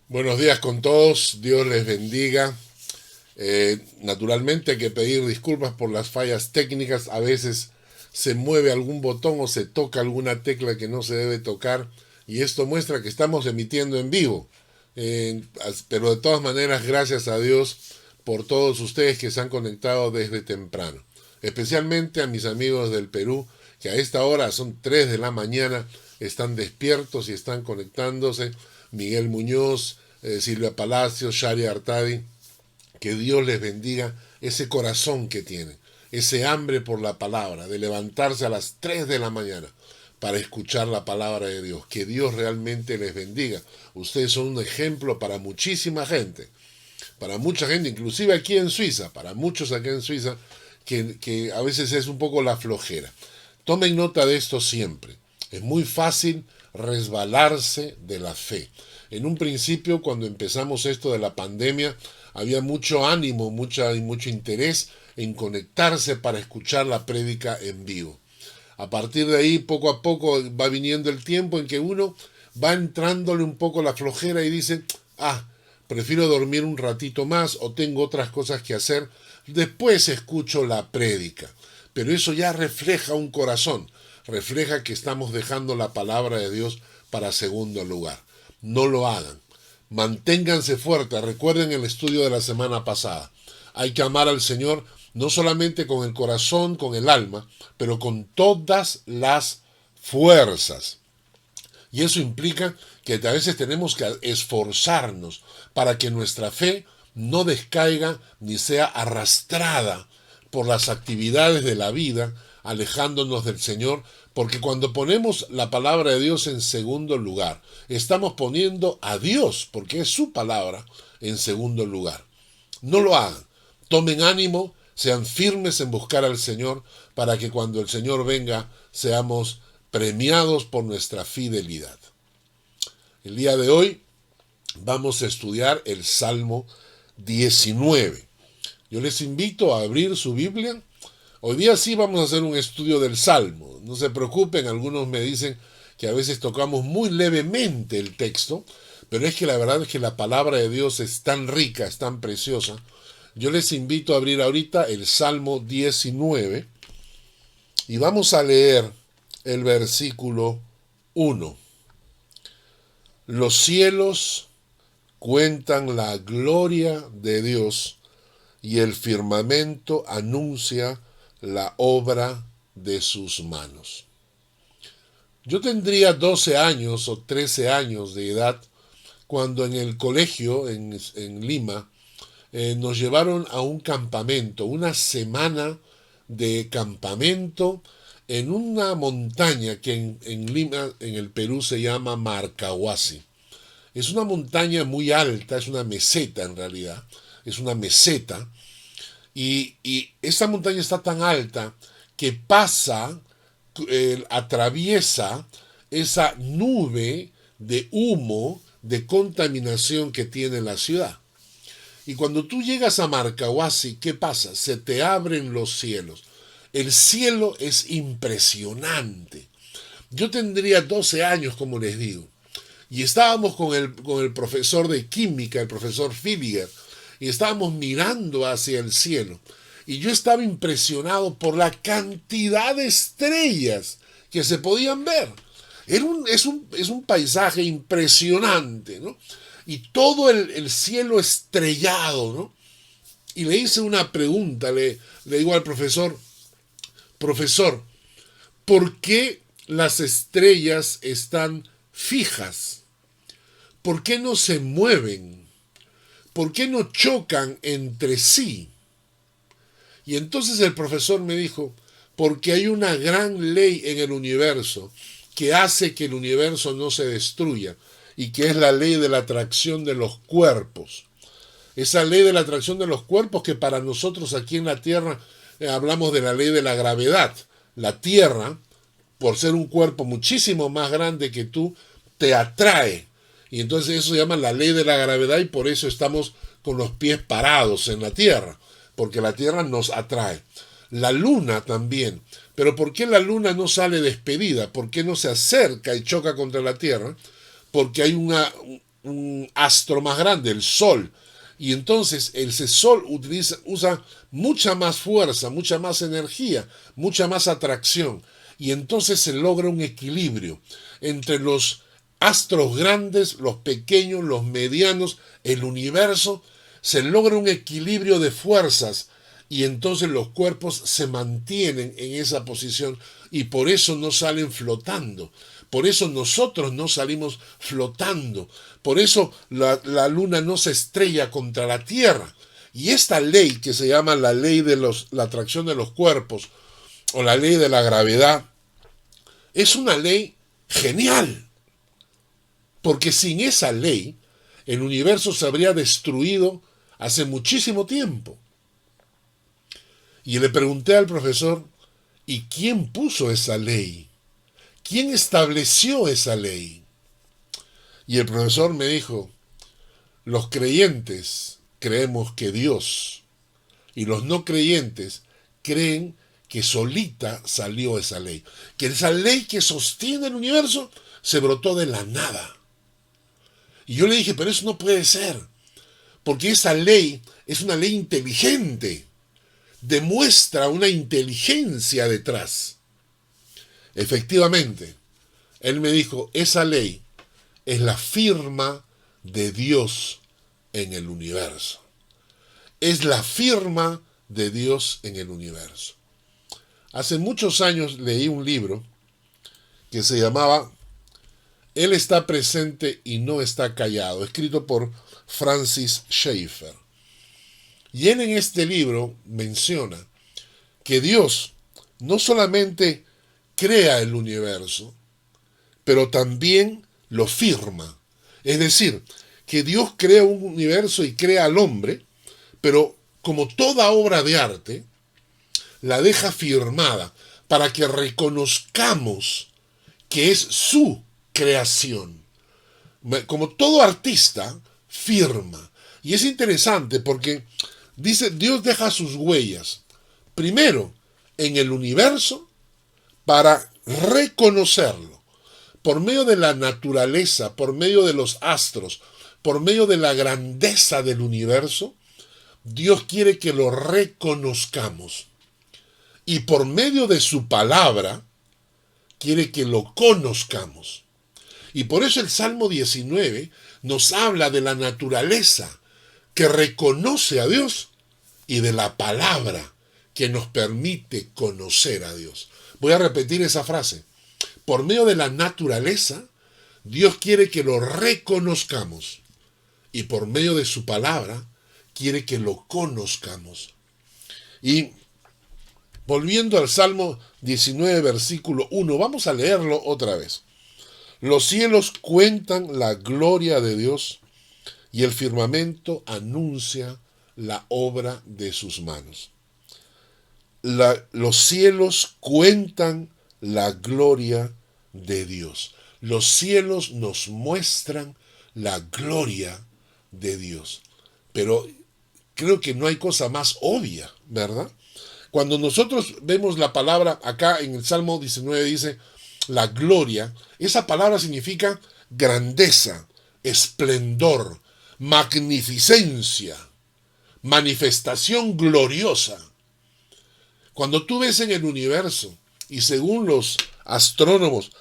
Buenos días con todos, Dios les bendiga. Naturalmente hay que pedir disculpas por las fallas técnicas, a veces se mueve algún botón o se toca alguna tecla que no se debe tocar y esto muestra que estamos emitiendo en vivo. Pero de todas maneras, gracias a Dios por todos ustedes que se han conectado desde temprano. Especialmente a mis amigos del Perú, que a esta hora son 3 de la mañana, están despiertos y están conectándose. Miguel Muñoz, Silvia Palacios, Shari Artadi, que Dios les bendiga ese corazón que tienen, ese hambre por la palabra, de levantarse a las 3 de la mañana para escuchar la palabra de Dios. Que Dios realmente les bendiga. Ustedes son un ejemplo para mucha gente, inclusive aquí en Suiza, para muchos aquí en Suiza, que a veces es un poco la flojera. Tomen nota de esto siempre. Es muy fácil resbalarse de la fe. En un principio, cuando empezamos esto de la pandemia, había mucho ánimo, mucho interés en conectarse para escuchar la prédica en vivo. A partir de ahí, poco a poco va viniendo el tiempo en que uno va entrándole un poco la flojera y dice, prefiero dormir un ratito más o tengo otras cosas que hacer, después escucho la prédica. Pero eso ya refleja un corazón, refleja que estamos dejando la palabra de Dios para segundo lugar. No lo hagan. Manténganse fuertes. Recuerden el estudio de la semana pasada. Hay que amar al Señor no solamente con el corazón, con el alma, pero con todas las fuerzas. Y eso implica que a veces tenemos que esforzarnos para que nuestra fe no descaiga ni sea arrastrada por las actividades de la vida, alejándonos del Señor, porque cuando ponemos la palabra de Dios en segundo lugar, estamos poniendo a Dios, porque es su palabra, en segundo lugar. No lo hagan. Tomen ánimo, sean firmes en buscar al Señor, para que cuando el Señor venga seamos premiados por nuestra fidelidad. El día de hoy vamos a estudiar el Salmo 19. Yo les invito a abrir su Biblia. Hoy día sí vamos a hacer un estudio del Salmo. No se preocupen, algunos me dicen que a veces tocamos muy levemente el texto, pero es que la verdad es que la palabra de Dios es tan rica, es tan preciosa. Yo les invito a abrir ahorita el Salmo 19 y vamos a leer el versículo 1. Los cielos cuentan la gloria de Dios y el firmamento anuncia la obra de sus manos. Yo tendría 12 años o 13 años de edad cuando en el colegio en Lima nos llevaron a un campamento, una semana de campamento en una montaña que en Lima, en el Perú, se llama Marcahuasi. Es una montaña muy alta, es una meseta en realidad, es una meseta, y esa montaña está tan alta que atraviesa esa nube de humo, de contaminación que tiene la ciudad. Y cuando tú llegas a Marcahuasi, ¿qué pasa? Se te abren los cielos. El cielo es impresionante. Yo tendría 12 años, como les digo, y estábamos con el profesor de química, el profesor Filiger, y estábamos mirando hacia el cielo. Y yo estaba impresionado por la cantidad de estrellas que se podían ver. Es un paisaje impresionante, ¿no? Y todo el cielo estrellado, ¿no? Y le hice una pregunta, le digo al profesor, profesor, ¿por qué las estrellas están fijas? ¿Por qué no se mueven? ¿Por qué no chocan entre sí? Y entonces el profesor me dijo, porque hay una gran ley en el universo que hace que el universo no se destruya, y que es la ley de la atracción de los cuerpos. Esa ley de la atracción de los cuerpos que para nosotros aquí en la Tierra hablamos de la ley de la gravedad. La Tierra, por ser un cuerpo muchísimo más grande que tú, te atrae. Y entonces eso se llama la ley de la gravedad y por eso estamos con los pies parados en la Tierra, porque la Tierra nos atrae. La Luna también. Pero ¿por qué la Luna no sale despedida? ¿Por qué no se acerca y choca contra la Tierra? Porque hay un astro más grande, el Sol. Y entonces ese Sol usa mucha más fuerza, mucha más energía, mucha más atracción. Y entonces se logra un equilibrio entre los astros grandes, los pequeños, los medianos, el universo. Se logra un equilibrio de fuerzas y entonces los cuerpos se mantienen en esa posición y por eso no salen flotando. Por eso nosotros no salimos flotando. Por eso la luna no se estrella contra la Tierra. Y esta ley que se llama la ley de la atracción de los cuerpos o la ley de la gravedad es una ley genial. Porque sin esa ley el universo se habría destruido hace muchísimo tiempo. Y le pregunté al profesor, ¿y quién puso esa ley? ¿Quién estableció esa ley? Y el profesor me dijo, los creyentes creemos que Dios y los no creyentes creen que solita salió esa ley. Que esa ley que sostiene el universo se brotó de la nada. Y yo le dije, pero eso no puede ser, porque esa ley es una ley inteligente, demuestra una inteligencia detrás. Efectivamente, él me dijo, esa ley es la firma de Dios en el universo. Es la firma de Dios en el universo. Hace muchos años leí un libro que se llamaba Él está presente y no está callado, escrito por Francis Schaeffer. Y él en este libro menciona que Dios no solamente crea el universo, pero también lo firma. Es decir, que Dios crea un universo y crea al hombre, pero como toda obra de arte, la deja firmada para que reconozcamos que es su creación. Como todo artista, firma. Y es interesante porque dice, Dios deja sus huellas, primero en el universo, para reconocerlo. Por medio de la naturaleza, por medio de los astros, por medio de la grandeza del universo, Dios quiere que lo reconozcamos. Y por medio de su palabra, quiere que lo conozcamos. Y por eso el Salmo 19 nos habla de la naturaleza que reconoce a Dios y de la palabra que nos permite conocer a Dios. Voy a repetir esa frase. Por medio de la naturaleza, Dios quiere que lo reconozcamos. Y por medio de su palabra, quiere que lo conozcamos. Y volviendo al Salmo 19, versículo 1, vamos a leerlo otra vez. Los cielos cuentan la gloria de Dios y el firmamento anuncia la obra de sus manos. Los cielos cuentan la gloria de Dios. Los cielos nos muestran la gloria de Dios. Pero creo que no hay cosa más obvia, ¿verdad? Cuando nosotros vemos la palabra acá en el Salmo 19 dice la gloria, esa palabra significa grandeza, esplendor, magnificencia, manifestación gloriosa. Cuando tú ves en el universo, y según los astrónomos,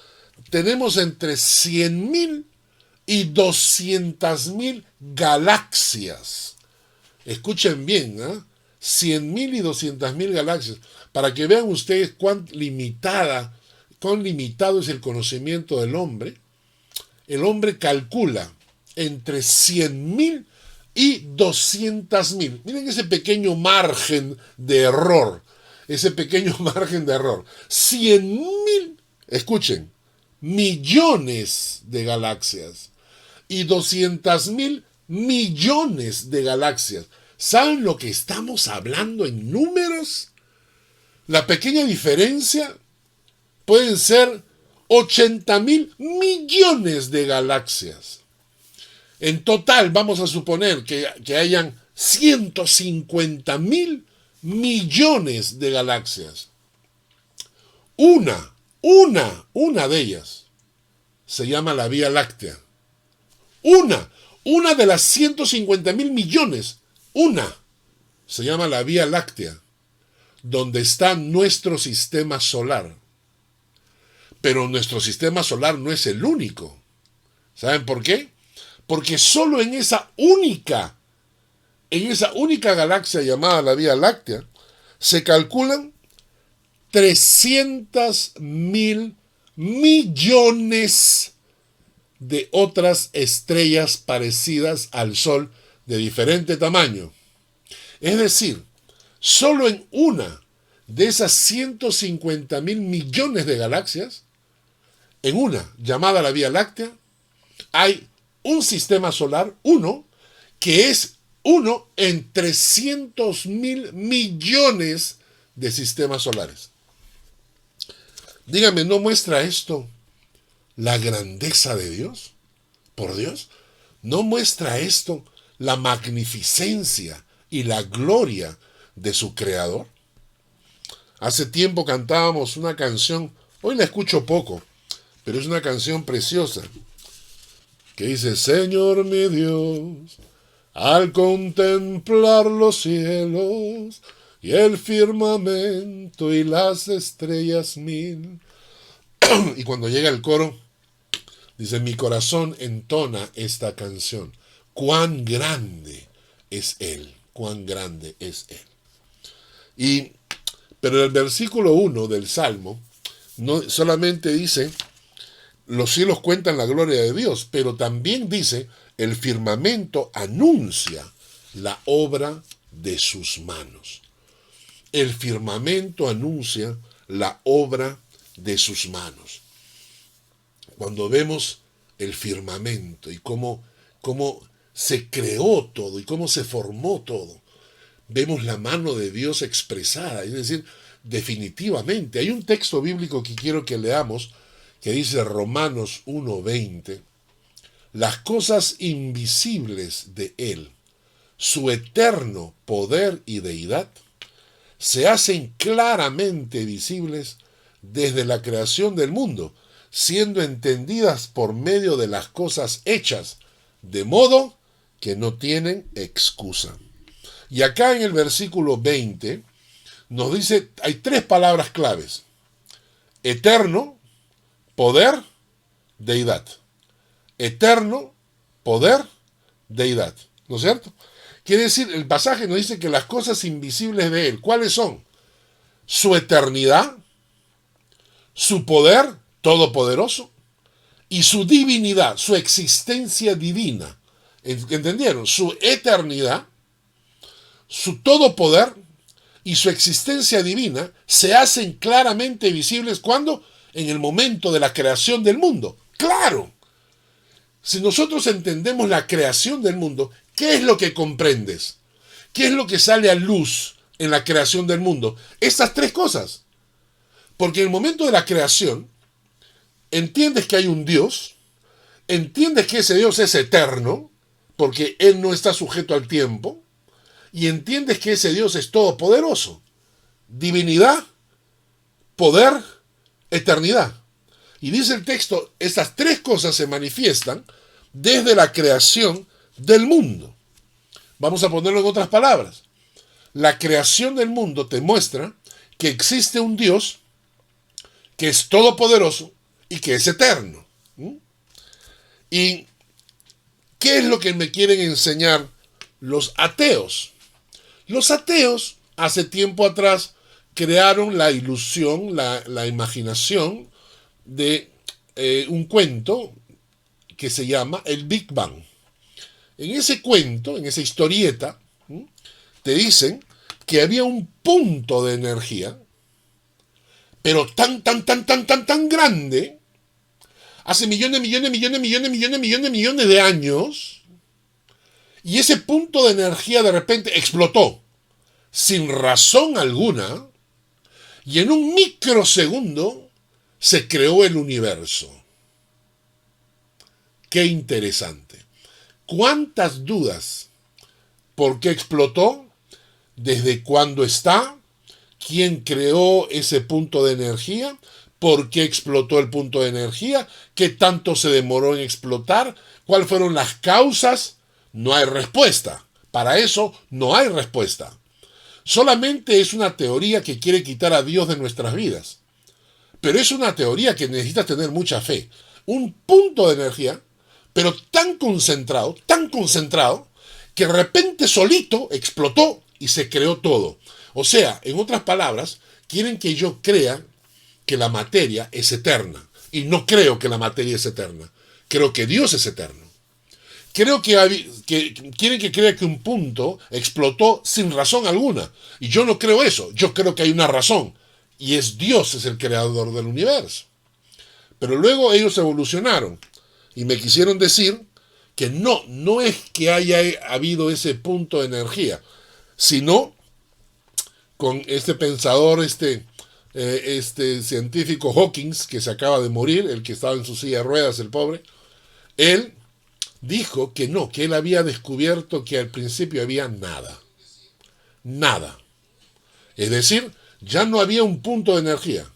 tenemos entre 100.000 y 200.000 galaxias. Escuchen bien, ¿eh? 100.000 y 200.000 galaxias, para que vean ustedes cuán limitado es el conocimiento del hombre. El hombre calcula entre 100.000 y 200.000. Miren ese pequeño margen de error. 100.000, escuchen, millones de galaxias y 200.000 millones de galaxias. ¿Saben lo que estamos hablando en números? La pequeña diferencia pueden ser 80.000 millones de galaxias. En total vamos a suponer que hayan 150.000 millones de galaxias. Una de ellas se llama la Vía Láctea. Una Una de las 150.000 millones, una, se llama la Vía Láctea, donde está nuestro sistema solar. Pero nuestro sistema solar no es el único. ¿Saben por qué? Porque solo en esa única galaxia llamada la Vía Láctea, se calculan 300.000 millones de otras estrellas parecidas al Sol de diferente tamaño. Es decir, solo en una de esas 150.000 millones de galaxias, en una llamada la Vía Láctea, hay un sistema solar, uno, que es uno en 300.000 millones de sistemas solares. Dígame, ¿no muestra esto la grandeza de Dios? Por Dios, ¿no muestra esto la magnificencia y la gloria de su Creador? Hace tiempo cantábamos una canción, hoy la escucho poco, pero es una canción preciosa, que dice: Señor mi Dios, al contemplar los cielos y el firmamento y las estrellas mil. Y cuando llega el coro, dice: mi corazón entona esta canción. Cuán grande es Él, cuán grande es Él. Pero el versículo 1 del Salmo no solamente dice: los cielos cuentan la gloria de Dios, pero también dice: el firmamento anuncia la obra de sus manos. El firmamento anuncia la obra de sus manos. Cuando vemos el firmamento y cómo se creó todo y cómo se formó todo, vemos la mano de Dios expresada. Es decir, definitivamente, hay un texto bíblico que quiero que leamos, que dice Romanos 1:20, las cosas invisibles de Él, su eterno poder y deidad, se hacen claramente visibles desde la creación del mundo, siendo entendidas por medio de las cosas hechas, de modo que no tienen excusa. Y acá en el versículo 20 nos dice, hay tres palabras claves: eterno, poder, deidad. Eterno, poder, deidad. ¿No es cierto? Quiere decir, el pasaje nos dice que las cosas invisibles de Él, ¿cuáles son? Su eternidad, su poder todopoderoso y su divinidad, su existencia divina. ¿Entendieron? Su eternidad, su todopoder y su existencia divina se hacen claramente visibles. ¿Cuándo? En el momento de la creación del mundo. ¡Claro! Si nosotros entendemos la creación del mundo, ¿qué es lo que comprendes? ¿Qué es lo que sale a luz en la creación del mundo? Estas tres cosas. Porque en el momento de la creación, entiendes que hay un Dios, entiendes que ese Dios es eterno, porque Él no está sujeto al tiempo, y entiendes que ese Dios es todopoderoso. Divinidad, poder, eternidad. Y dice el texto, estas tres cosas se manifiestan desde la creación del mundo. Vamos a ponerlo en otras palabras. La creación del mundo te muestra que existe un Dios que es todopoderoso y que es eterno. ¿Y qué es lo que me quieren enseñar los ateos? Los ateos, hace tiempo atrás, crearon la ilusión, la imaginación de un cuento que se llama el Big Bang. En ese cuento, en esa historieta, te dicen que había un punto de energía, pero tan grande, hace millones de años, y ese punto de energía de repente explotó, sin razón alguna, y en un microsegundo se creó el universo. Qué interesante. ¿Cuántas dudas? ¿Por qué explotó? ¿Desde cuándo está? ¿Quién creó ese punto de energía? ¿Por qué explotó el punto de energía? ¿Qué tanto se demoró en explotar? ¿Cuáles fueron las causas? No hay respuesta. Para eso no hay respuesta. Solamente es una teoría que quiere quitar a Dios de nuestras vidas. Pero es una teoría que necesita tener mucha fe. Un punto de energía, pero tan concentrado, que de repente solito explotó y se creó todo. O sea, en otras palabras, quieren que yo crea que la materia es eterna. Y no creo que la materia es eterna. Creo que Dios es eterno. Creo que quieren que crea que un punto explotó sin razón alguna. Y yo no creo eso. Yo creo que hay una razón. Y es Dios, es el creador del universo. Pero luego ellos evolucionaron. Y me quisieron decir que no es que haya habido ese punto de energía. Sino con este pensador, este científico Hawkins, que se acaba de morir, el que estaba en su silla de ruedas, el pobre. Él dijo que no, que él había descubierto que al principio había nada. Nada. Es decir, ya no había un punto de energía.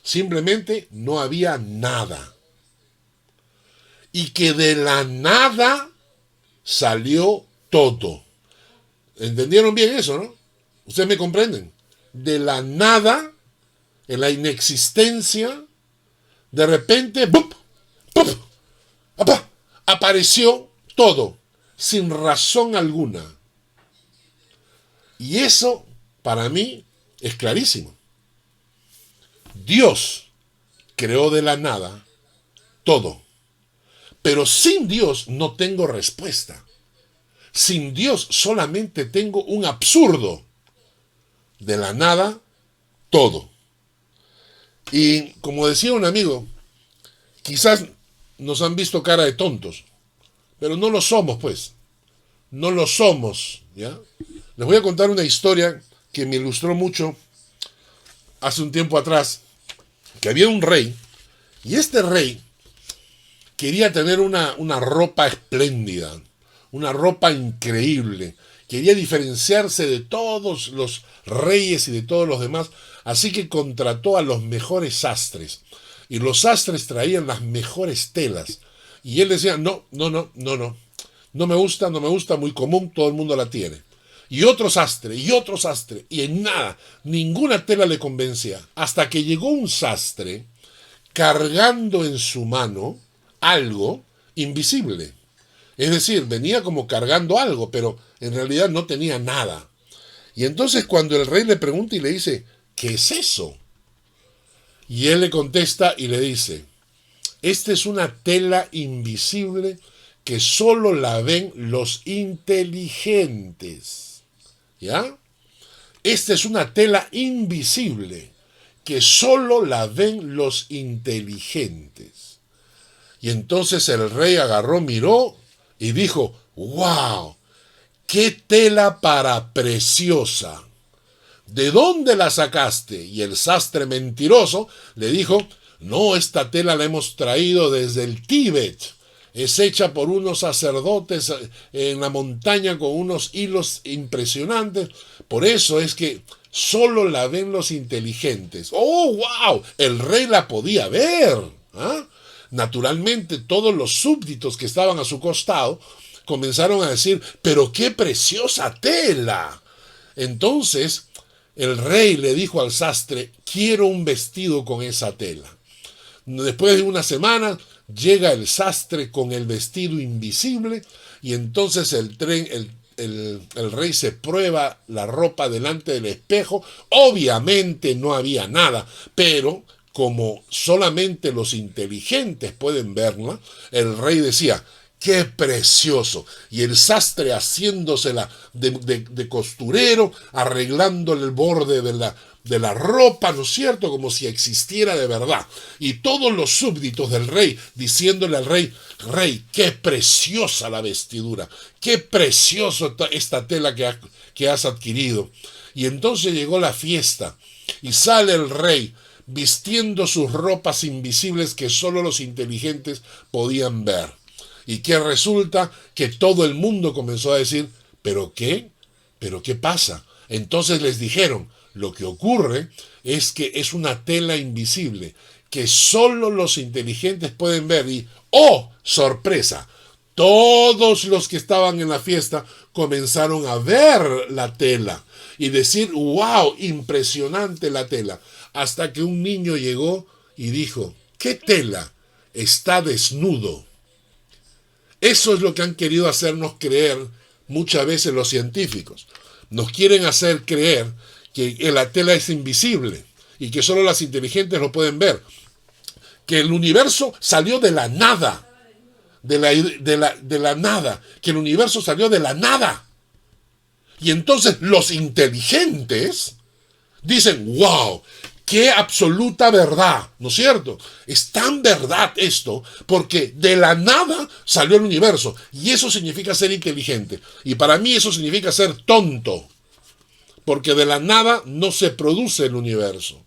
Simplemente no había nada. Y que de la nada salió todo. ¿Entendieron bien eso, no? ¿Ustedes me comprenden? De la nada, en la inexistencia, de repente, ¡bup! ¡Pup! ¡Apa! Apareció todo, sin razón alguna. Y eso, para mí, es clarísimo. Dios creó de la nada todo. Pero sin Dios no tengo respuesta. Sin Dios solamente tengo un absurdo. De la nada, todo. Y como decía un amigo, quizás nos han visto cara de tontos, pero no lo somos, pues. No lo somos, ¿ya? Les voy a contar una historia que me ilustró mucho hace un tiempo atrás, que había un rey, y este rey quería tener una ropa espléndida, una ropa increíble, quería diferenciarse de todos los reyes y de todos los demás, así que contrató a los mejores sastres. Y los sastres traían las mejores telas. Y él decía, no me gusta, muy común, todo el mundo la tiene. Y otro sastre, y en nada, ninguna tela le convencía. Hasta que llegó un sastre cargando en su mano algo invisible. Es decir, venía como cargando algo, pero en realidad no tenía nada. Y entonces cuando el rey le pregunta y le dice, ¿qué es eso? Y él le contesta y le dice, esta es una tela invisible que solo la ven los inteligentes. ¿Ya? Esta es una tela invisible que solo la ven los inteligentes. Y entonces el rey agarró, miró y dijo, ¡wow! ¡Qué tela para preciosa! ¿De dónde la sacaste? Y el sastre mentiroso le dijo, no, esta tela la hemos traído desde el Tíbet. Es hecha por unos sacerdotes en la montaña con unos hilos impresionantes. Por eso es que solo la ven los inteligentes. ¡Oh, wow! El rey la podía ver. ¿Ah? Naturalmente, todos los súbditos que estaban a su costado comenzaron a decir, ¡pero qué preciosa tela! Entonces, el rey le dijo al sastre, quiero un vestido con esa tela. Después de una semana, llega el sastre con el vestido invisible y entonces el rey se prueba la ropa delante del espejo. Obviamente no había nada, pero como solamente los inteligentes pueden verla, el rey decía, ¡qué precioso! Y el sastre haciéndosela de costurero, arreglándole el borde de la ropa, ¿no es cierto? Como si existiera de verdad. Y todos los súbditos del rey diciéndole al rey, rey, qué preciosa la vestidura, qué preciosa esta tela que has adquirido. Y entonces llegó la fiesta y sale el rey vistiendo sus ropas invisibles que solo los inteligentes podían ver. Y que resulta que todo el mundo comenzó a decir, ¿pero qué? ¿Pero qué pasa? Entonces les dijeron, lo que ocurre es que es una tela invisible que solo los inteligentes pueden ver y, ¡oh, sorpresa! Todos los que estaban en la fiesta comenzaron a ver la tela y decir, wow, impresionante la tela. Hasta que un niño llegó y dijo, ¿qué tela? Está desnudo. Eso es lo que han querido hacernos creer muchas veces los científicos. Nos quieren hacer creer que la tela es invisible y que solo las inteligentes lo pueden ver. Que el universo salió de la nada. De la nada, que el universo salió de la nada. Y entonces los inteligentes dicen, wow, qué absoluta verdad, ¿no es cierto? Es tan verdad esto, porque de la nada salió el universo, y eso significa ser inteligente. Y para mí eso significa ser tonto, porque de la nada no se produce el universo.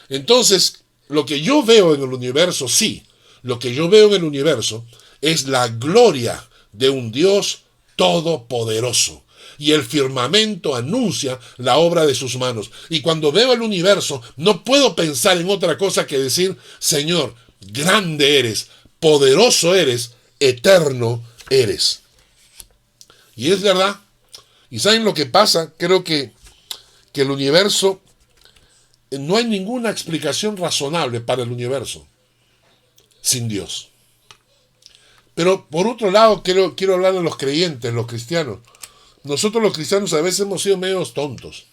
Entonces, lo que yo veo en el universo, sí, lo que yo veo en el universo es la gloria de un Dios todopoderoso. Y el firmamento anuncia la obra de sus manos. Y cuando veo el universo, no puedo pensar en otra cosa que decir, Señor, grande eres, poderoso eres, eterno eres. Y es verdad. ¿Y saben lo que pasa? Creo que el universo, no hay ninguna explicación razonable para el universo sin Dios. Pero por otro lado, quiero hablar de los creyentes, los cristianos. Nosotros los cristianos a veces hemos sido medios tontos.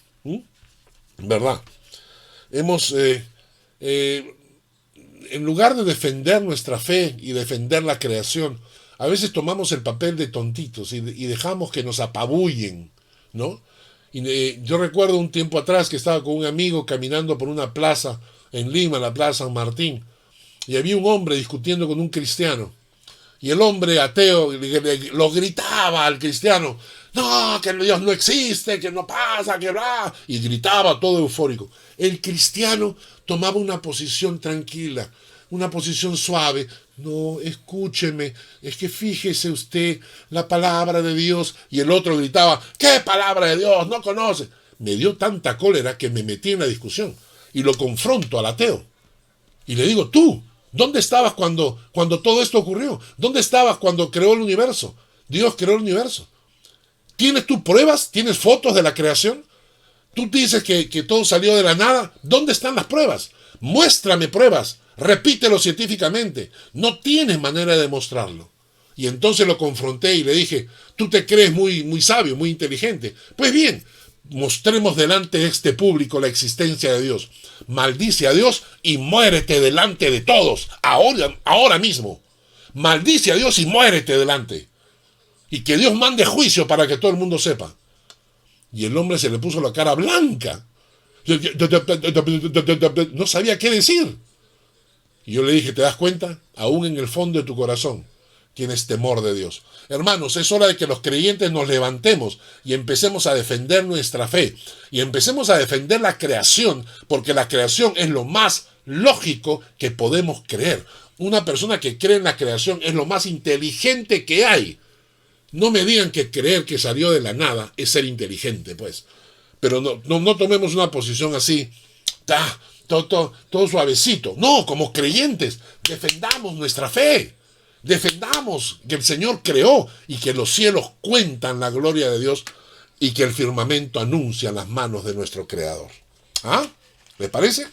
¿Verdad? Hemos, en lugar de defender nuestra fe y defender la creación, a veces tomamos el papel de tontitos y dejamos que nos apabullen, ¿no? Y yo recuerdo un tiempo atrás que estaba con un amigo caminando por una plaza en Lima, la Plaza San Martín, y había un hombre discutiendo con un cristiano. Y el hombre ateo lo gritaba al cristiano, no, que Dios no existe, que no pasa, que bla, y gritaba todo eufórico. El cristiano tomaba una posición tranquila, una posición suave. No, escúcheme, es que fíjese usted la palabra de Dios. Y el otro gritaba, ¿qué palabra de Dios? No conoce. Me dio tanta cólera que me metí en la discusión y lo confronto al ateo. Y le digo, tú, ¿dónde estabas cuando todo esto ocurrió? ¿Dónde estabas cuando creó el universo? Dios creó el universo. ¿Tienes tú pruebas? ¿Tienes fotos de la creación? Tú dices que todo salió de la nada. ¿Dónde están las pruebas? Muéstrame pruebas. Repítelo científicamente. No tienes manera de demostrarlo. Y entonces lo confronté y le dije, tú te crees muy sabio, muy inteligente. Pues bien, mostremos delante de este público la existencia de Dios. Maldice a Dios y muérete delante de todos, ahora mismo. Maldice a Dios y muérete delante. Y que Dios mande juicio para que todo el mundo sepa. Y el hombre se le puso la cara blanca. No sabía qué decir. Y yo le dije, ¿te das cuenta? Aún en el fondo de tu corazón tienes temor de Dios. Hermanos, es hora de que los creyentes nos levantemos y empecemos a defender nuestra fe. Y empecemos a defender la creación, porque la creación es lo más lógico que podemos creer. Una persona que cree en la creación es lo más inteligente que hay. No me digan que creer que salió de la nada es ser inteligente, pues. Pero no tomemos una posición así, todo suavecito. No, como creyentes, defendamos nuestra fe. Defendamos que el Señor creó y que los cielos cuentan la gloria de Dios y que el firmamento anuncia las manos de nuestro Creador. ¿Ah? ¿Les parece?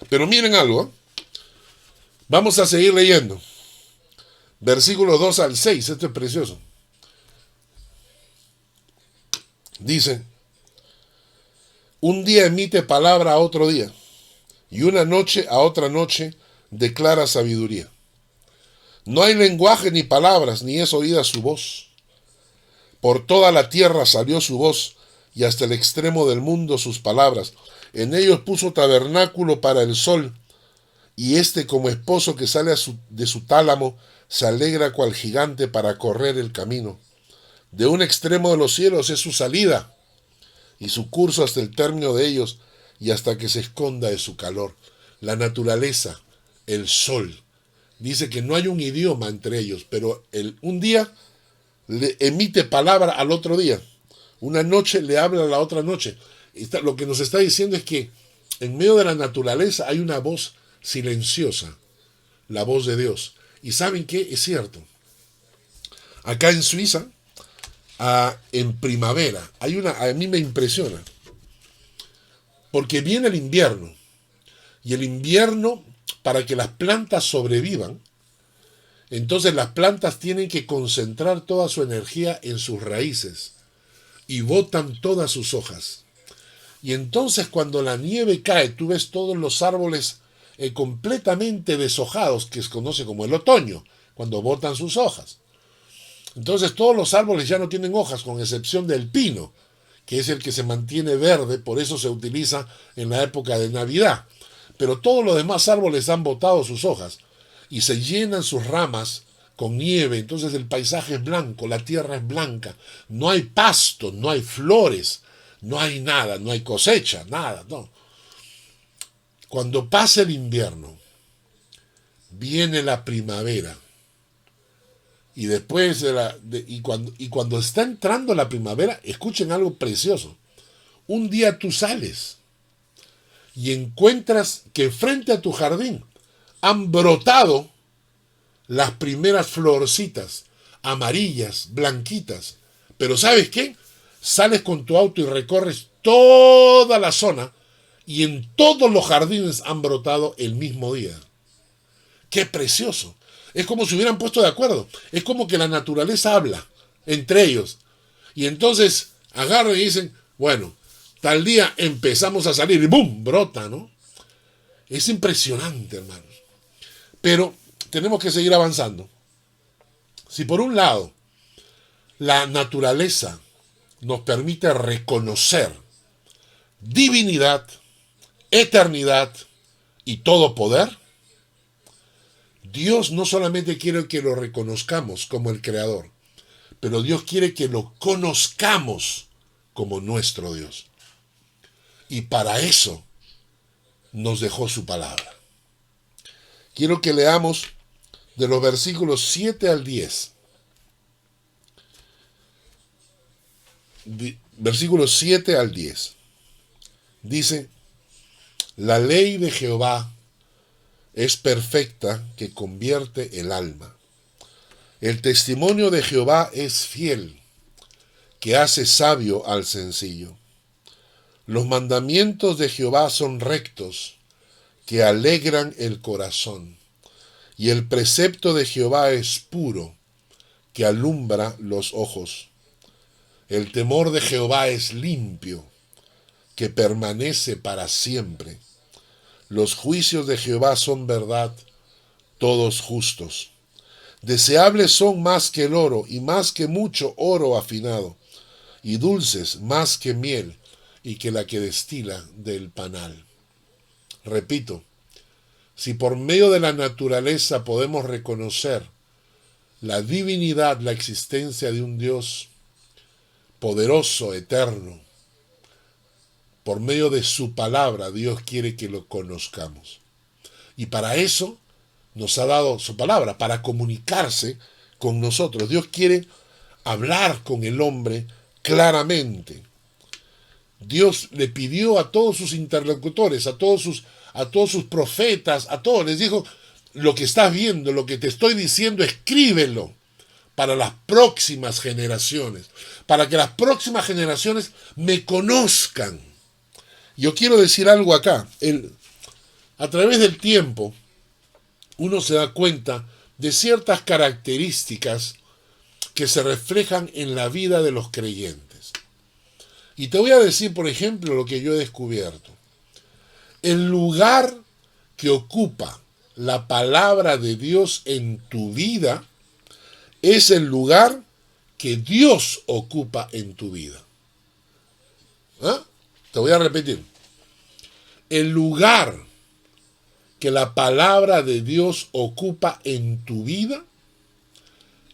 Pero miren algo, ¿eh? Vamos a seguir leyendo. Versículos 2 al 6, esto es precioso. Dice, un día emite palabra a otro día, y una noche a otra noche declara sabiduría. No hay lenguaje ni palabras, ni es oída su voz. Por toda la tierra salió su voz, y hasta el extremo del mundo sus palabras. En ellos puso tabernáculo para el sol, y éste como esposo que sale de su tálamo, se alegra cual gigante para correr el camino. De un extremo de los cielos es su salida, y su curso hasta el término de ellos, y hasta que se esconda de su calor. La naturaleza, el sol. Dice que no hay un idioma entre ellos, pero un día le emite palabra al otro día. Una noche le habla a la otra noche. Lo que nos está diciendo es que en medio de la naturaleza hay una voz silenciosa, la voz de Dios. ¿Y saben qué? Es cierto. Acá en Suiza, en primavera, a mí me impresiona, porque viene el invierno, y el invierno, para que las plantas sobrevivan, entonces las plantas tienen que concentrar toda su energía en sus raíces, y botan todas sus hojas. Y entonces cuando la nieve cae, tú ves todos los árboles completamente deshojados, que se conoce como el otoño, cuando botan sus hojas. Entonces todos los árboles ya no tienen hojas, con excepción del pino, que es el que se mantiene verde, por eso se utiliza en la época de Navidad. Pero todos los demás árboles han botado sus hojas y se llenan sus ramas con nieve, entonces el paisaje es blanco, la tierra es blanca, no hay pasto, no hay flores, no hay nada, no hay cosecha, nada, no. Cuando pasa el invierno, viene la primavera. Y después cuando está entrando la primavera, escuchen algo precioso. Un día tú sales y encuentras que frente a tu jardín han brotado las primeras florcitas, amarillas, blanquitas. Pero ¿sabes qué? Sales con tu auto y recorres toda la zona y en todos los jardines han brotado el mismo día. ¡Qué precioso! Es como si hubieran puesto de acuerdo. Es como que la naturaleza habla entre ellos. Y entonces agarran y dicen, bueno, tal día empezamos a salir y ¡bum! Brota, ¿no? Es impresionante, hermanos. Pero tenemos que seguir avanzando. Si por un lado la naturaleza nos permite reconocer divinidad, eternidad y todo poder, Dios no solamente quiere que lo reconozcamos como el Creador, pero Dios quiere que lo conozcamos como nuestro Dios. Y para eso nos dejó su palabra. Quiero que leamos de los versículos 7 al 10. Versículos 7 al 10. Dice, la ley de Jehová es perfecta, que convierte el alma. El testimonio de Jehová es fiel, que hace sabio al sencillo. Los mandamientos de Jehová son rectos, que alegran el corazón. Y el precepto de Jehová es puro, que alumbra los ojos. El temor de Jehová es limpio, que permanece para siempre. Los juicios de Jehová son verdad, todos justos. Deseables son más que el oro, y más que mucho oro afinado, y dulces más que miel, y que la que destila del panal. Repito, si por medio de la naturaleza podemos reconocer la divinidad, la existencia de un Dios poderoso, eterno, por medio de su palabra, Dios quiere que lo conozcamos. Y para eso nos ha dado su palabra, para comunicarse con nosotros. Dios quiere hablar con el hombre claramente. Dios le pidió a todos sus interlocutores, a todos sus profetas, a todos, les dijo, lo que estás viendo, lo que te estoy diciendo, escríbelo para las próximas generaciones, para que las próximas generaciones me conozcan. Yo quiero decir algo acá. A través del tiempo, uno se da cuenta de ciertas características que se reflejan en la vida de los creyentes. Y te voy a decir, por ejemplo, lo que yo he descubierto. El lugar que ocupa la palabra de Dios en tu vida es el lugar que Dios ocupa en tu vida. ¿Ah? Te voy a repetir. El lugar que la palabra de Dios ocupa en tu vida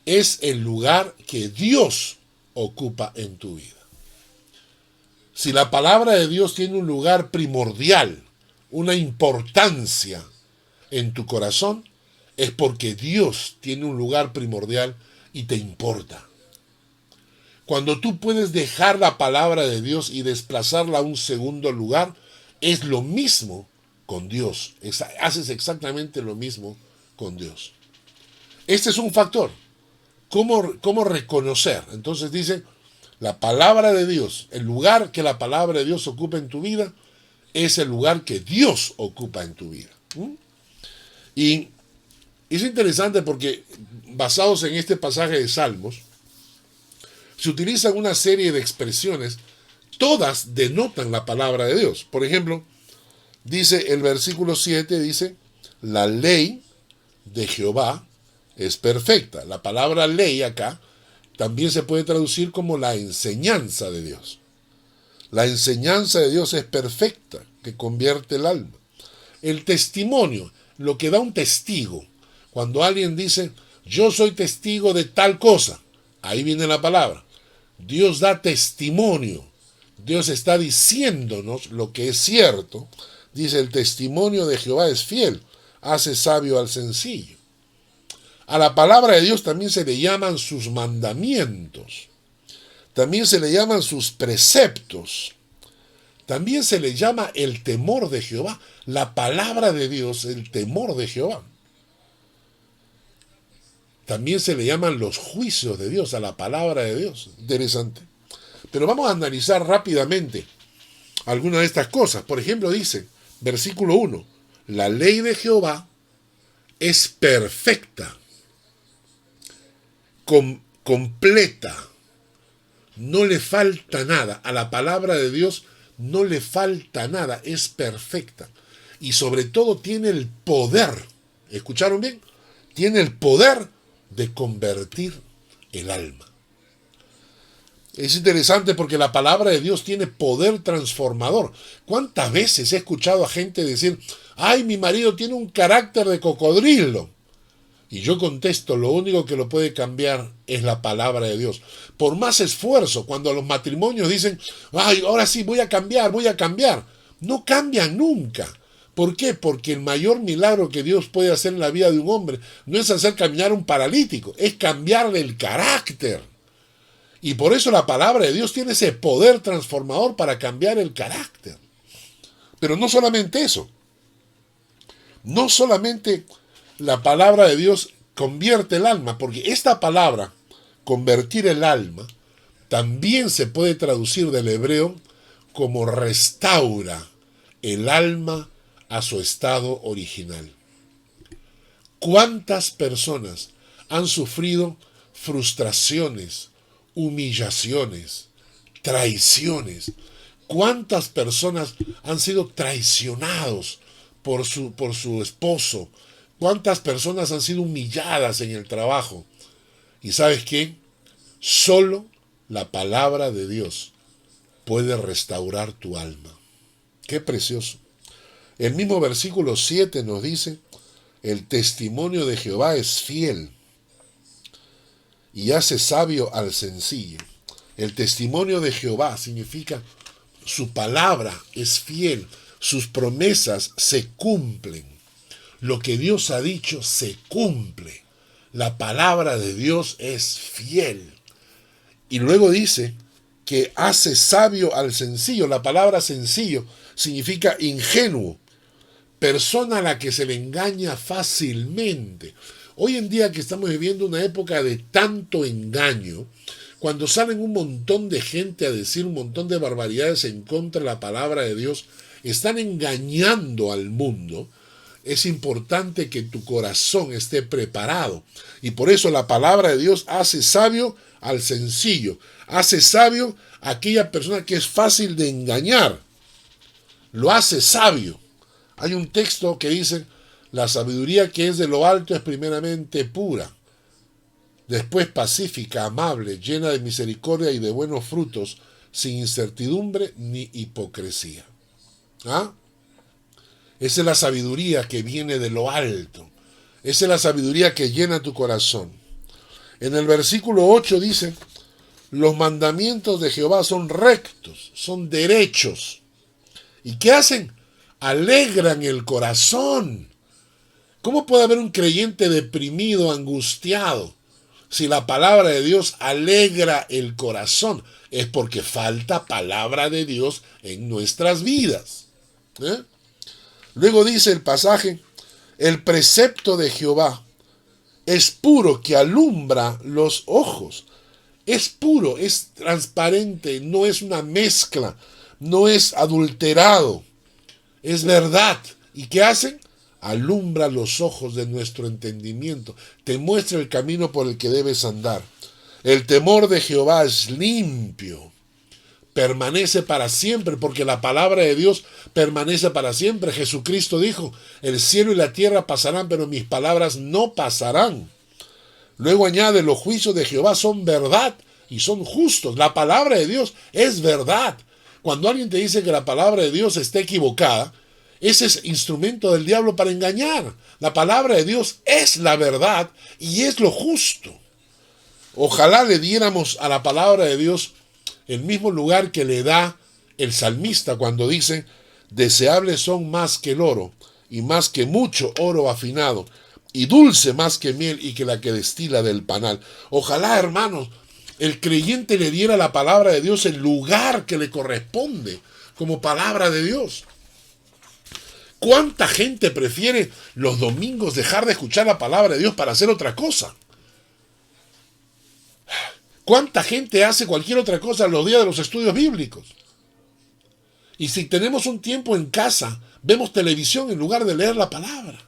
es el lugar que Dios ocupa en tu vida. Si la palabra de Dios tiene un lugar primordial, una importancia en tu corazón, es porque Dios tiene un lugar primordial y te importa. Cuando tú puedes dejar la palabra de Dios y desplazarla a un segundo lugar, es lo mismo con Dios. Haces exactamente lo mismo con Dios. Este es un factor. ¿Cómo reconocer? Entonces dice, la palabra de Dios, el lugar que la palabra de Dios ocupa en tu vida, es el lugar que Dios ocupa en tu vida. Y es interesante porque, basados en este pasaje de Salmos, se utilizan una serie de expresiones, todas denotan la palabra de Dios. Por ejemplo, dice el versículo 7, dice, la ley de Jehová es perfecta. La palabra ley acá también se puede traducir como la enseñanza de Dios. La enseñanza de Dios es perfecta, que convierte el alma. El testimonio, lo que da un testigo, cuando alguien dice, yo soy testigo de tal cosa, ahí viene la palabra. Dios da testimonio. Dios está diciéndonos lo que es cierto. Dice, el testimonio de Jehová es fiel, hace sabio al sencillo. A la palabra de Dios también se le llaman sus mandamientos. También se le llaman sus preceptos. También se le llama el temor de Jehová. La palabra de Dios, el temor de Jehová. También se le llaman los juicios de Dios a la palabra de Dios. Interesante. Pero vamos a analizar rápidamente algunas de estas cosas. Por ejemplo, dice, versículo 1, la ley de Jehová es perfecta, completa, no le falta nada. A la palabra de Dios no le falta nada, es perfecta. Y sobre todo tiene el poder, ¿escucharon bien? Tiene el poder de convertir el alma. Es interesante porque la palabra de Dios tiene poder transformador. ¿Cuántas veces he escuchado a gente decir, ay, mi marido tiene un carácter de cocodrilo? Y yo contesto, lo único que lo puede cambiar es la palabra de Dios. Por más esfuerzo, cuando los matrimonios dicen, ay, ahora sí, voy a cambiar, no cambian nunca. ¿Por qué? Porque el mayor milagro que Dios puede hacer en la vida de un hombre no es hacer caminar a un paralítico, es cambiarle el carácter. Y por eso la palabra de Dios tiene ese poder transformador para cambiar el carácter. Pero no solamente eso. No solamente la palabra de Dios convierte el alma, porque esta palabra, convertir el alma, también se puede traducir del hebreo como restaura el alma a su estado original. ¿Cuántas personas han sufrido frustraciones, humillaciones, traiciones? ¿Cuántas personas han sido traicionados por su esposo? ¿Cuántas personas han sido humilladas en el trabajo? ¿Y sabes qué? Solo la palabra de Dios puede restaurar tu alma. ¡Qué precioso! El mismo versículo 7 nos dice, el testimonio de Jehová es fiel y hace sabio al sencillo. El testimonio de Jehová significa su palabra es fiel, sus promesas se cumplen. Lo que Dios ha dicho se cumple. La palabra de Dios es fiel. Y luego dice que hace sabio al sencillo. La palabra sencillo significa ingenuo, persona a la que se le engaña fácilmente. Hoy en día que estamos viviendo una época de tanto engaño, cuando salen un montón de gente a decir un montón de barbaridades en contra de la palabra de Dios, están engañando al mundo. Es importante que tu corazón esté preparado. Y por eso la palabra de Dios hace sabio al sencillo. Hace sabio a aquella persona que es fácil de engañar. Lo hace sabio. Hay un texto que dice, la sabiduría que es de lo alto es primeramente pura, después pacífica, amable, llena de misericordia y de buenos frutos, sin incertidumbre ni hipocresía. ¿Ah? Esa es la sabiduría que viene de lo alto. Esa es la sabiduría que llena tu corazón. En el versículo 8 dice, los mandamientos de Jehová son rectos, son derechos. ¿Y qué hacen? Alegran el corazón. ¿Cómo puede haber un creyente deprimido, angustiado, si la palabra de Dios alegra el corazón? Es porque falta palabra de Dios en nuestras vidas. Luego dice el pasaje, el precepto de Jehová es puro, que alumbra los ojos. Es puro, es transparente, no es una mezcla, no es adulterado, es verdad. ¿Y qué hacen? Alumbra los ojos de nuestro entendimiento, te muestra el camino por el que debes andar. El temor de Jehová es limpio, permanece para siempre, porque la palabra de Dios permanece para siempre. Jesucristo dijo, el cielo y la tierra pasarán, pero mis palabras no pasarán. Luego añade, los juicios de Jehová son verdad y son justos. La palabra de Dios es verdad. Cuando alguien te dice que la palabra de Dios está equivocada, ese es instrumento del diablo para engañar. La palabra de Dios es la verdad y es lo justo. Ojalá le diéramos a la palabra de Dios el mismo lugar que le da el salmista cuando dice, deseables son más que el oro y más que mucho oro afinado, y dulce más que miel y que la que destila del panal. Ojalá, hermanos, el creyente le diera a la palabra de Dios el lugar que le corresponde como palabra de Dios. ¿Cuánta gente prefiere los domingos dejar de escuchar la palabra de Dios para hacer otra cosa? ¿Cuánta gente hace cualquier otra cosa los días de los estudios bíblicos? Y si tenemos un tiempo en casa, vemos televisión en lugar de leer la palabra.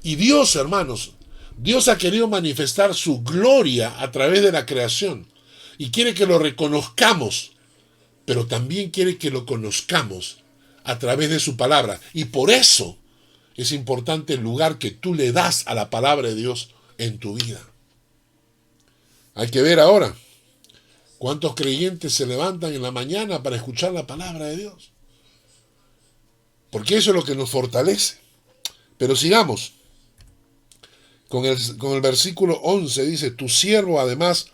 Y Dios, hermanos, Dios ha querido manifestar su gloria a través de la creación y quiere que lo reconozcamos, pero también quiere que lo conozcamos a través de su palabra. Y por eso es importante el lugar que tú le das a la palabra de Dios en tu vida. Hay que ver ahora cuántos creyentes se levantan en la mañana para escuchar la palabra de Dios, porque eso es lo que nos fortalece. Pero sigamos. Con el versículo 11 dice, tu siervo además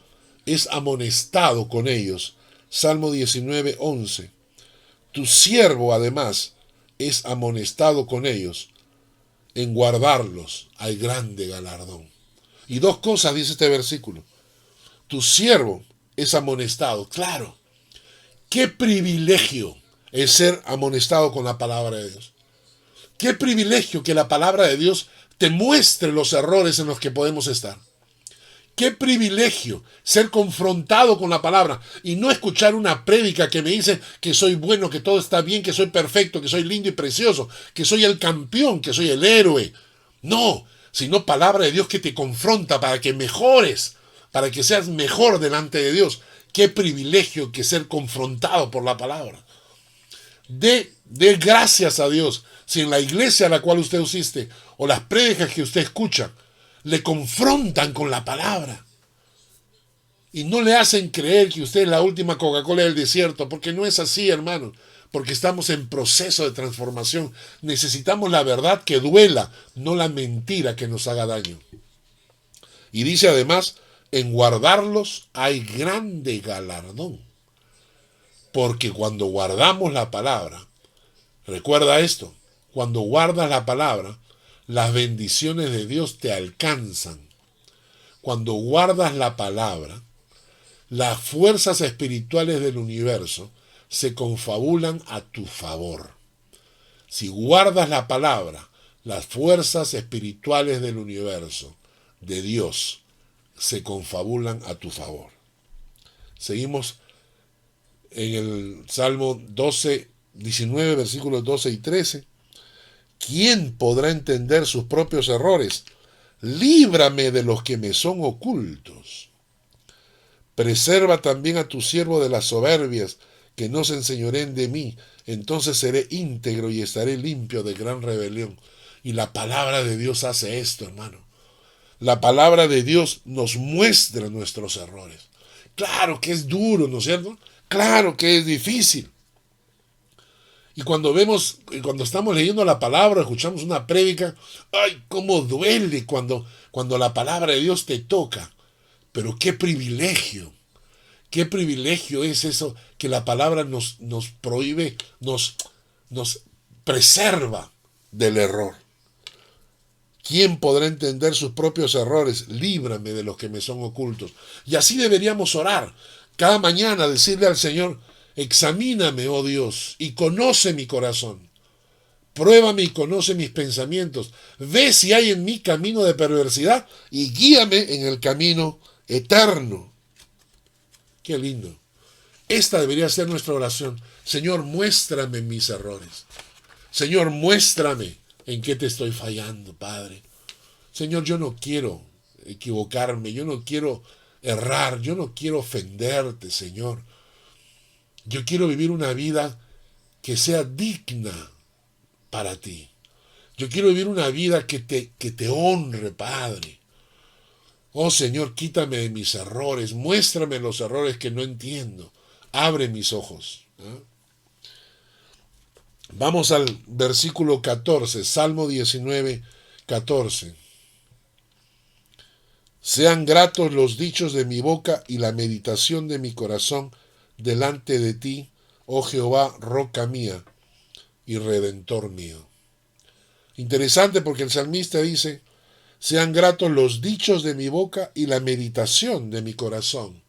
es amonestado con ellos. Salmo 19, 11. Tu siervo además es amonestado con ellos. En guardarlos hay grande galardón. Y dos cosas dice este versículo. Tu siervo es amonestado. Claro, qué privilegio es ser amonestado con la palabra de Dios. Qué privilegio que la palabra de Dios te muestre los errores en los que podemos estar. Qué privilegio ser confrontado con la palabra y no escuchar una prédica que me dice que soy bueno, que todo está bien, que soy perfecto, que soy lindo y precioso, que soy el campeón, que soy el héroe. No, sino palabra de Dios que te confronta para que mejores, para que seas mejor delante de Dios. Qué privilegio que ser confrontado por la palabra. Dé gracias a Dios si en la iglesia a la cual usted asiste o las prédicas que usted escucha le confrontan con la palabra y no le hacen creer que usted es la última Coca-Cola del desierto, porque no es así, hermano, porque estamos en proceso de transformación. Necesitamos la verdad que duela, no la mentira que nos haga daño. Y dice además, en guardarlos hay grande galardón, porque cuando guardamos la palabra, recuerda esto, cuando guardas la palabra, las bendiciones de Dios te alcanzan. Cuando guardas la palabra, las fuerzas espirituales del universo se confabulan a tu favor. Si guardas la palabra, las fuerzas espirituales del universo, de Dios, se confabulan a tu favor. Seguimos en el Salmo 12, 19, versículos 12 y 13. ¿Quién podrá entender sus propios errores? Líbrame de los que me son ocultos. Preserva también a tu siervo de las soberbias, que no se enseñoreen de mí. Entonces seré íntegro y estaré limpio de gran rebelión. Y la palabra de Dios hace esto, hermano. La palabra de Dios nos muestra nuestros errores. Claro que es duro, ¿no es cierto? Claro que es difícil. Y cuando estamos leyendo la palabra, escuchamos una prédica, ¡ay, cómo duele cuando la palabra de Dios te toca! Pero qué privilegio es eso, que la palabra nos prohíbe, nos preserva del error. ¿Quién podrá entender sus propios errores? Líbrame de los que me son ocultos. Y así deberíamos orar. Cada mañana decirle al Señor, examíname, oh Dios, y conoce mi corazón. Pruébame y conoce mis pensamientos. Ve si hay en mí camino de perversidad y guíame en el camino eterno. Qué lindo. Esta debería ser nuestra oración. Señor, muéstrame mis errores. Señor, muéstrame en qué te estoy fallando, Padre. Señor, yo no quiero equivocarme, yo no quiero errar, yo no quiero ofenderte, Señor. Yo quiero vivir una vida que sea digna para ti. Yo quiero vivir una vida que te honre, Padre. Oh Señor, quítame de mis errores, muéstrame los errores que no entiendo. Abre mis ojos. Vamos al versículo 14, Salmo 19, 14. Sean gratos los dichos de mi boca y la meditación de mi corazón delante de ti, oh Jehová, roca mía y redentor mío. Interesante porque el salmista dice, sean gratos los dichos de mi boca y la meditación de mi corazón.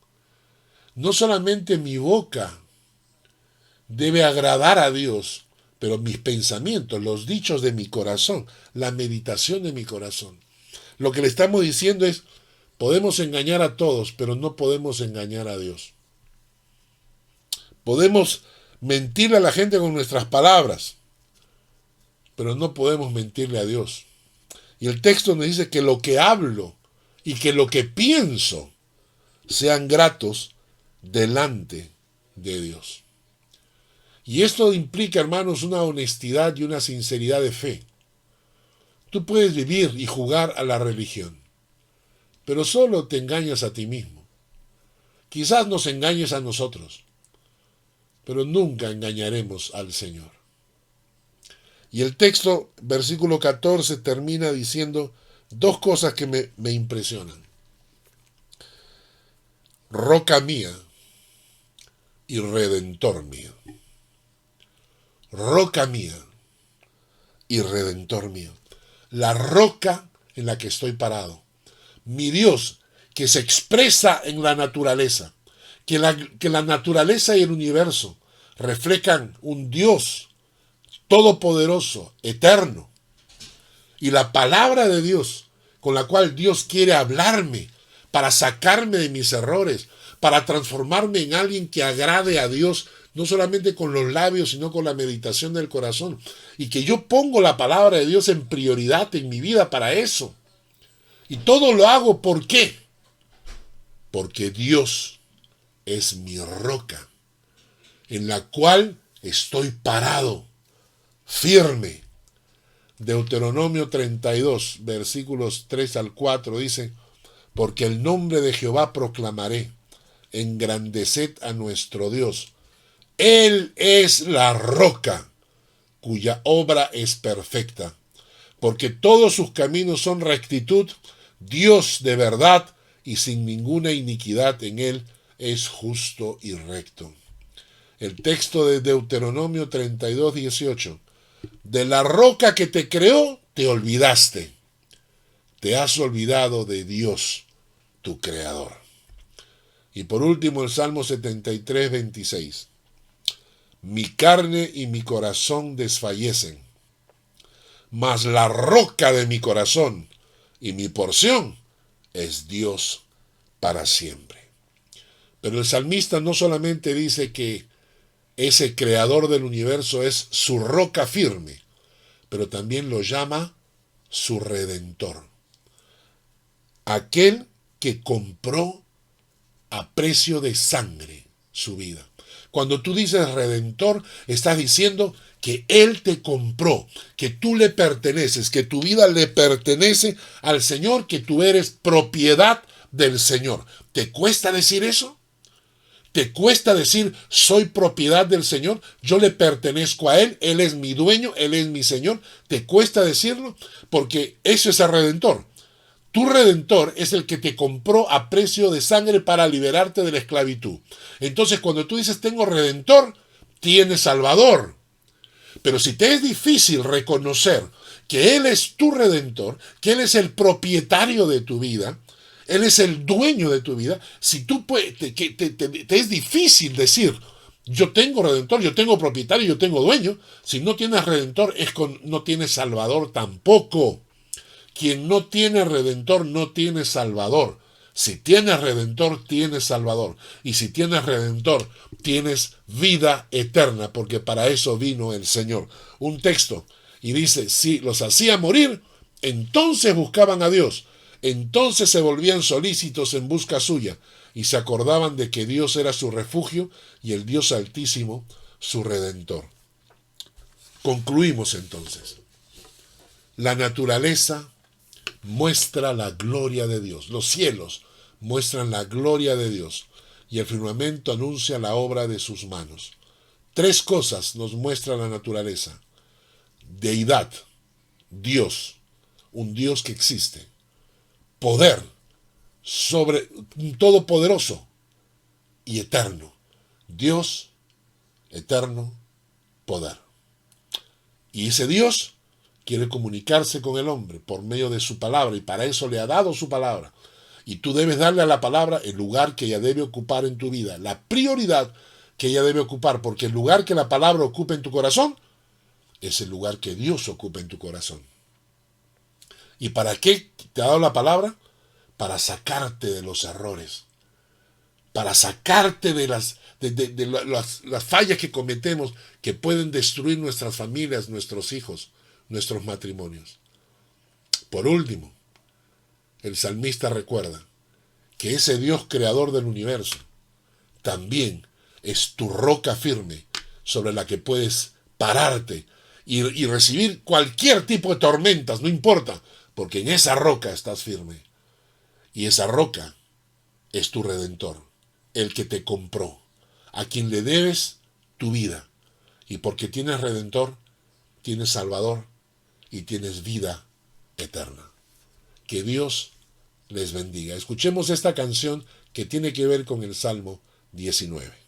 No solamente mi boca debe agradar a Dios, pero mis pensamientos, los dichos de mi corazón, la meditación de mi corazón. Lo que le estamos diciendo es, podemos engañar a todos, pero no podemos engañar a Dios. Podemos mentirle a la gente con nuestras palabras, pero no podemos mentirle a Dios. Y el texto nos dice que lo que hablo y que lo que pienso sean gratos delante de Dios. Y esto implica, hermanos, una honestidad y una sinceridad de fe. Tú puedes vivir y jugar a la religión, pero solo te engañas a ti mismo. Quizás nos engañes a nosotros, pero nunca engañaremos al Señor. Y el texto, versículo 14, termina diciendo dos cosas que me impresionan. Roca mía y redentor mío. Roca mía y redentor mío. La roca en la que estoy parado. Mi Dios, que se expresa en la naturaleza. Que la naturaleza y el universo reflejan un Dios todopoderoso, eterno. Y la palabra de Dios, con la cual Dios quiere hablarme, para sacarme de mis errores, para transformarme en alguien que agrade a Dios, no solamente con los labios, sino con la meditación del corazón. Y que yo pongo la palabra de Dios en prioridad en mi vida para eso. Y todo lo hago, ¿por qué? Porque Dios es mi roca, en la cual estoy parado, firme. Deuteronomio 32, versículos 3 al 4 dice, porque el nombre de Jehová proclamaré, engrandeced a nuestro Dios. Él es la roca, cuya obra es perfecta, porque todos sus caminos son rectitud, Dios de verdad, y sin ninguna iniquidad en él es justo y recto. El texto de Deuteronomio 32, 18. De la roca que te creó, te olvidaste. Te has olvidado de Dios, tu creador. Y por último, el Salmo 73, 26. Mi carne y mi corazón desfallecen, mas la roca de mi corazón y mi porción es Dios para siempre. Pero el salmista no solamente dice que ese creador del universo es su roca firme, pero también lo llama su redentor. Aquel que compró a precio de sangre su vida. Cuando tú dices redentor, estás diciendo que Él te compró, que tú le perteneces, que tu vida le pertenece al Señor, que tú eres propiedad del Señor. ¿Te cuesta decir eso? ¿Te cuesta decir, soy propiedad del Señor? Yo le pertenezco a Él, Él es mi dueño, Él es mi Señor. ¿Te cuesta decirlo? Porque eso es el redentor. Tu redentor es el que te compró a precio de sangre para liberarte de la esclavitud. Entonces, cuando tú dices, tengo redentor, tienes salvador. Pero si te es difícil reconocer que Él es tu redentor, que Él es el propietario de tu vida, Él es el dueño de tu vida, si tú te es difícil decir, Yo tengo redentor, yo tengo propietario, yo tengo dueño. Si no tienes redentor, no tienes salvador tampoco. Quien no tiene redentor no tiene salvador. Si tienes redentor, tienes salvador. Y si tienes redentor, tienes vida eterna, porque para eso vino el Señor. Un texto, y dice, si los hacía morir, entonces buscaban a Dios. Entonces se volvían solícitos en busca suya, y se acordaban de que Dios era su refugio y el Dios Altísimo su redentor. Concluimos entonces. La naturaleza muestra la gloria de Dios. Los cielos muestran la gloria de Dios y el firmamento anuncia la obra de sus manos. Tres cosas nos muestra la naturaleza: deidad, Dios, un Dios que existe; poder, sobre todopoderoso y eterno. Dios, eterno, poder. Y ese Dios quiere comunicarse con el hombre por medio de su palabra, y para eso le ha dado su palabra. Y tú debes darle a la palabra el lugar que ella debe ocupar en tu vida, la prioridad que ella debe ocupar, porque el lugar que la palabra ocupa en tu corazón es el lugar que Dios ocupa en tu corazón. ¿Y para qué te ha dado la palabra? Para sacarte de los errores, para sacarte de las fallas que cometemos, que pueden destruir nuestras familias, nuestros hijos, nuestros matrimonios. Por último, el salmista recuerda que ese Dios creador del universo también es tu roca firme sobre la que puedes pararte y recibir cualquier tipo de tormentas, no importa, porque en esa roca estás firme. Y esa roca es tu redentor, el que te compró, a quien le debes tu vida. Y porque tienes redentor, tienes salvador y tienes vida eterna. Que Dios les bendiga. Escuchemos esta canción que tiene que ver con el Salmo 19.